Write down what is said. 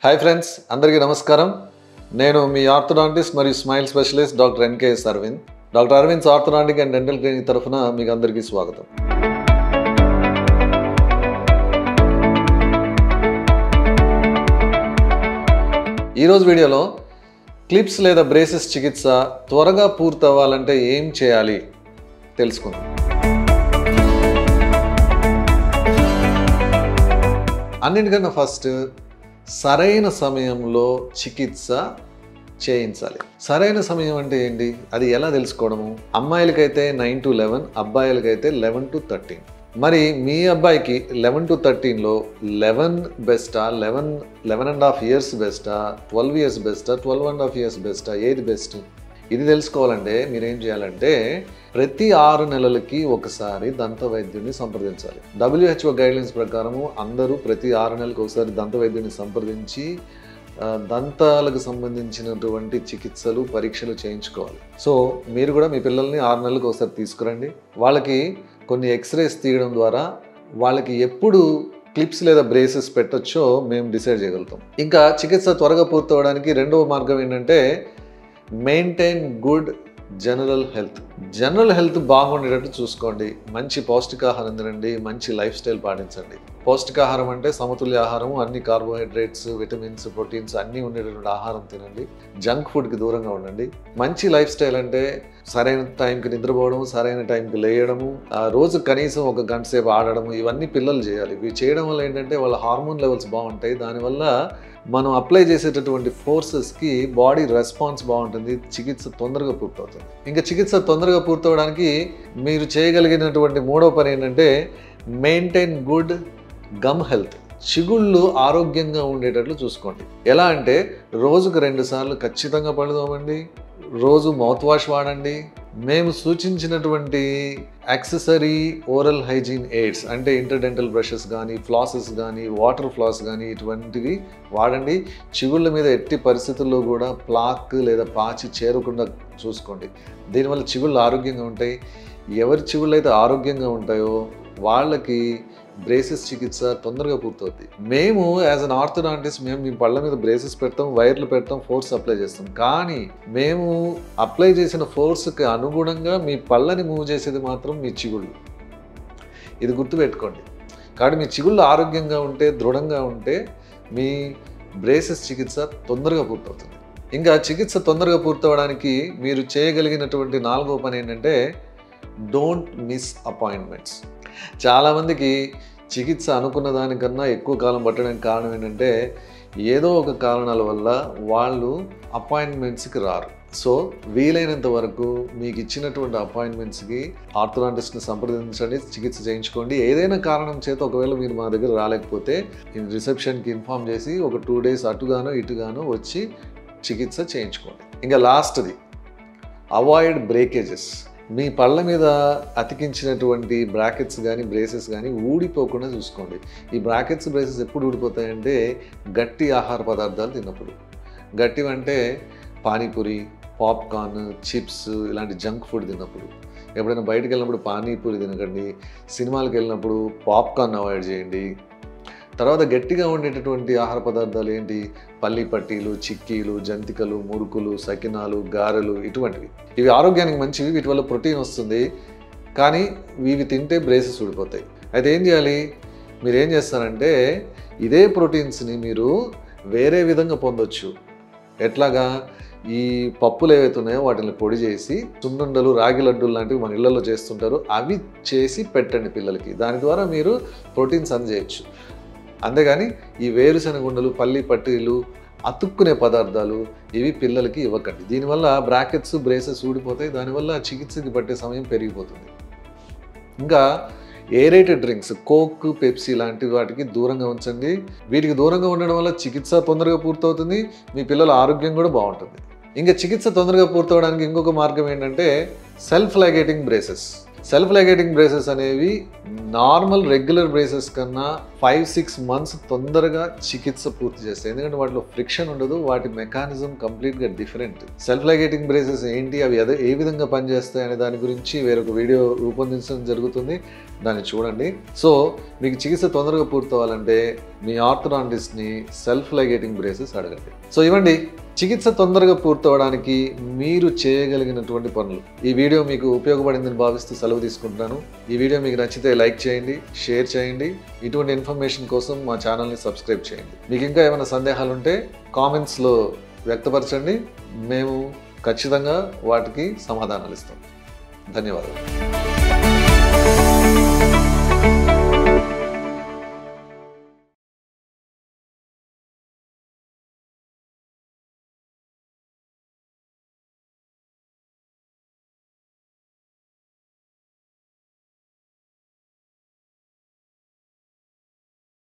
Hi friends, అందరికీ నమస్కారం. నేను మీ ఆర్థోడాంటిస్ట్ మరియు smile specialist doctor NKS Aravind. Doctor Aravind's orthodontic and dental clinic తరఫున మీకు అందరికీ స్వాగతం. ఈరోజు వీడియోలో క్లిప్స్ లేదా బ్రేసెస్ చికిత్స త్వరగా పూర్తవ్వాలంటే ఏం చేయాలి తెలుసుకుందాం. అన్నిటికన్నా ఫస్ట్ సరైన సమయంలో చికిత్స చేయించాలి. సరైన సమయం అంటే ఏంటి, అది ఎలా తెలుసుకోవడము? అమ్మాయిలకైతే 9 to 11, అబ్బాయిలకైతే 11 to 13. మరి మీ అబ్బాయికి 11 to 13లో 11 బెస్టా, 11.5 years బెస్టా, 12 years బెస్టా, 12.5 years బెస్టా, ఏది బెస్ట్? ఇది తెలుసుకోవాలంటే మీరేం చేయాలంటే ప్రతి 6 నెలలకి ఒకసారి దంత వైద్యుని సంప్రదించాలి. WHO గైడ్లైన్స్ ప్రకారము అందరూ ప్రతి 6 నెలలకు ఒకసారి దంత వైద్యుని సంప్రదించి దంతాలకు సంబంధించినటువంటి చికిత్సలు, పరీక్షలు చేయించుకోవాలి. సో మీరు కూడా మీ పిల్లల్ని 6 నెలలకు ఒకసారి తీసుకురండి. వాళ్ళకి కొన్ని ఎక్స్రేస్ తీయడం ద్వారా వాళ్ళకి ఎప్పుడు క్లిప్స్ లేదా బ్రేసెస్ పెట్టొచ్చో మేము డిసైడ్ చేయగలుగుతాం. ఇంకా చికిత్స త్వరగా పూర్తవడానికి రెండవ మార్గం ఏంటంటే maintain good general health. General health బాగుండేటట్టు చూసుకోండి. మంచి పౌష్టికాహారం తినండి, మంచి లైఫ్ స్టైల్ పాటించండి. పౌష్టికాహారం అంటే సమతుల్య ఆహారము, అన్ని కార్బోహైడ్రేట్స్, విటమిన్స్, ప్రోటీన్స్ అన్నీ ఉండేటటువంటి ఆహారం తినండి. జంక్ ఫుడ్కి దూరంగా ఉండండి. మంచి లైఫ్ స్టైల్ అంటే సరైన టైంకి నిద్రపోవడం, సరైన టైంకి లేయడము, రోజు కనీసం 1 గంట సేపు ఆడడము, ఇవన్నీ పిల్లలు చేయాలి. ఇవి చేయడం వల్ల ఏంటంటే వాళ్ళ హార్మోన్ లెవెల్స్ బాగుంటాయి. దానివల్ల మనం అప్లై చేసేటటువంటి ఫోర్సెస్కి బాడీ రెస్పాన్స్ బాగుంటుంది. చికిత్స తొందరగా పూర్తవుతుంది. ఇంకా చికిత్స తొందరగా పూర్తవడానికి మీరు చేయగలిగినటువంటి మూడవ పని ఏంటంటే మెయింటైన్ గుడ్ గమ్ హెల్త్. చిగుళ్ళు ఆరోగ్యంగా ఉండేటట్లు చూసుకోండి. ఎలా అంటే రోజుకు 2 సార్లు ఖచ్చితంగా పళ్ళు తోమండి, రోజు మౌత్ వాష్ వాడండి. మేము సూచించినటువంటి యాక్సెసరీ ఓరల్ హైజీన్ ఎయిడ్స్ అంటే ఇంటర్డెంటల్ బ్రషెస్ కానీ, ఫ్లాసెస్ కానీ, వాటర్ ఫ్లాస్ కానీ ఇటువంటివి వాడండి. చిగుళ్ళ మీద ఎట్టి పరిస్థితుల్లో కూడా ప్లాక్ లేదా పాచి చేరకుండా చూసుకోండి. దీనివల్ల చిగుళ్ళు ఆరోగ్యంగా ఉంటాయి. ఎవరి చిగుళ్ళు అయితే ఆరోగ్యంగా ఉంటాయో వాళ్ళకి బ్రేసెస్ చికిత్స తొందరగా పూర్తవుతుంది. మేము యాజ్ అన్ ఆర్థోడాంటిస్ట్ మేము మీ పళ్ళ మీద బ్రేసెస్ పెడతాం, వైర్లు పెడతాం, ఫోర్స్ అప్లై చేస్తాం. కానీ మేము అప్లై చేసిన ఫోర్స్కి అనుగుణంగా మీ పళ్ళని మూవ్ చేసేది మాత్రం మీ చిగుళ్ళు. ఇది గుర్తుపెట్టుకోండి. కాబట్టి మీ చిగుళ్ళు ఆరోగ్యంగా ఉంటే, దృఢంగా ఉంటే మీ బ్రేసెస్ చికిత్స తొందరగా పూర్తవుతుంది. ఇంకా చికిత్స తొందరగా పూర్తవడానికి మీరు చేయగలిగినటువంటి 4వ పని ఏంటంటే డోంట్ మిస్ అపాయింట్మెంట్స్. చాలామందికి చికిత్స అనుకున్న దానికన్నా ఎక్కువ కాలం పట్టడానికి కారణం ఏంటంటే ఏదో ఒక కారణాల వల్ల వాళ్ళు అపాయింట్మెంట్స్కి రారు. సో వీలైనంత వరకు మీకు ఇచ్చినటువంటి అపాయింట్మెంట్స్కి ఆర్థోడాంటిస్ట్ని సంప్రదించండి, చికిత్స చేయించుకోండి. ఏదైనా కారణం చేత ఒకవేళ మీరు మా దగ్గర రాలేకపోతే రిసెప్షన్కి ఇన్ఫామ్ చేసి ఒక 2 days అటుగానో ఇటుగానో వచ్చి చికిత్స చేయించుకోండి. ఇంకా లాస్ట్ది అవాయిడ్ బ్రేకేజెస్. మీ పళ్ళ మీద అతికించినటువంటి బ్రాకెట్స్ కానీ, బ్రేసెస్ కానీ ఊడిపోకుండా చూసుకోండి. ఈ బ్రాకెట్స్, బ్రేసెస్ ఎప్పుడు ఊడిపోతాయంటే గట్టి ఆహార పదార్థాలు తిన్నప్పుడు. గట్టివంటే పానీపూరి, పాప్కార్న్, చిప్స్ ఇలాంటి జంక్ ఫుడ్ తిన్నప్పుడు. ఎప్పుడైనా బయటకు వెళ్ళినప్పుడు పానీపూరి తినకండి. సినిమాలకు వెళ్ళినప్పుడు పాప్కార్న్ అవాయిడ్ చేయండి. తర్వాత గట్టిగా ఉండేటటువంటి ఆహార పదార్థాలు ఏంటి? పల్లి పట్టీలు, చిక్కీలు, జంతికలు, మురుకులు, సకినాలు, గారెలు ఇటువంటివి. ఇవి ఆరోగ్యానికి మంచివి, వీటి వల్ల ప్రోటీన్ వస్తుంది. కానీ ఇవి తింటే బ్రేసెస్ ఊడిపోతాయి. అయితే ఏం చేయాలి? మీరు ఏం చేస్తారంటే ఇదే ప్రోటీన్స్ని మీరు వేరే విధంగా పొందొచ్చు. ఎట్లాగా? ఈ పప్పులు ఏవైతే ఉన్నాయో వాటిని పొడి చేసి సున్నుండలు, రాగి లడ్డూలు లాంటివి మన ఇళ్లలో చేస్తుంటారు, అవి చేసి పెట్టండి పిల్లలకి. దాని ద్వారా మీరు ప్రోటీన్స్ అందజేయచ్చు. అంతేగాని ఈ వేరుశనగ ఉండలు, పల్లి పట్టీలు, అతుక్కునే పదార్థాలు ఇవి పిల్లలకి ఇవ్వకండి. దీనివల్ల బ్రాకెట్స్, బ్రేసెస్ ఊడిపోతాయి. దానివల్ల చికిత్సకి పట్టే సమయం పెరిగిపోతుంది. ఇంకా ఏరేటెడ్ డ్రింక్స్, కోక్, పెప్సీ లాంటి వాటికి దూరంగా ఉంచండి. వీటికి దూరంగా ఉండడం వల్ల చికిత్స తొందరగా పూర్తవుతుంది, మీ పిల్లల ఆరోగ్యం కూడా బాగుంటుంది. ఇంకా చికిత్స తొందరగా పూర్తవడానికి ఇంకొక మార్గం ఏంటంటే self ligating braces. Self ligating braces అనేవి నార్మల్ రెగ్యులర్ బ్రేసెస్ కన్నా 5-6 మంత్స్ తొందరగా చికిత్స పూర్తి చేస్తాయి. ఎందుకంటే వాటిలో ఫ్రిక్షన్ ఉండదు, వాటి మెకానిజం కంప్లీట్గా డిఫరెంట్. సెల్ఫ్ లైగేటింగ్ బ్రేసెస్ ఏంటి, అవి ఏ విధంగా పనిచేస్తాయి అనే దాని గురించి వేరొక వీడియో రూపొందించడం జరుగుతుంది, దాన్ని చూడండి. సో మీకు చికిత్స తొందరగా పూర్తవ్వాలంటే మీ ఆర్థోడాంటిస్ట్ని సెల్ఫ్ లైగేటింగ్ బ్రేసెస్ అడగండి. సో ఇవ్వండి చికిత్స తొందరగా పూర్తవడానికి మీరు చేయగలిగినటువంటి పనులు. ఈ వీడియో మీకు ఉపయోగపడిందని భావిస్తూ సెలవు తీసుకుంటున్నాను. ఈ వీడియో మీకు నచ్చితే లైక్ చేయండి, షేర్ చేయండి. ఇటువంటి ఇన్ఫర్మేషన్ కోసం మా ఛానల్ని సబ్స్క్రైబ్ చేయండి. మీకు ఇంకా ఏమైనా సందేహాలు ఉంటే కామెంట్స్లో వ్యక్తపరచండి, మేము ఖచ్చితంగా వాటికి సమాధానాలు ఇస్తాం. ధన్యవాదాలు.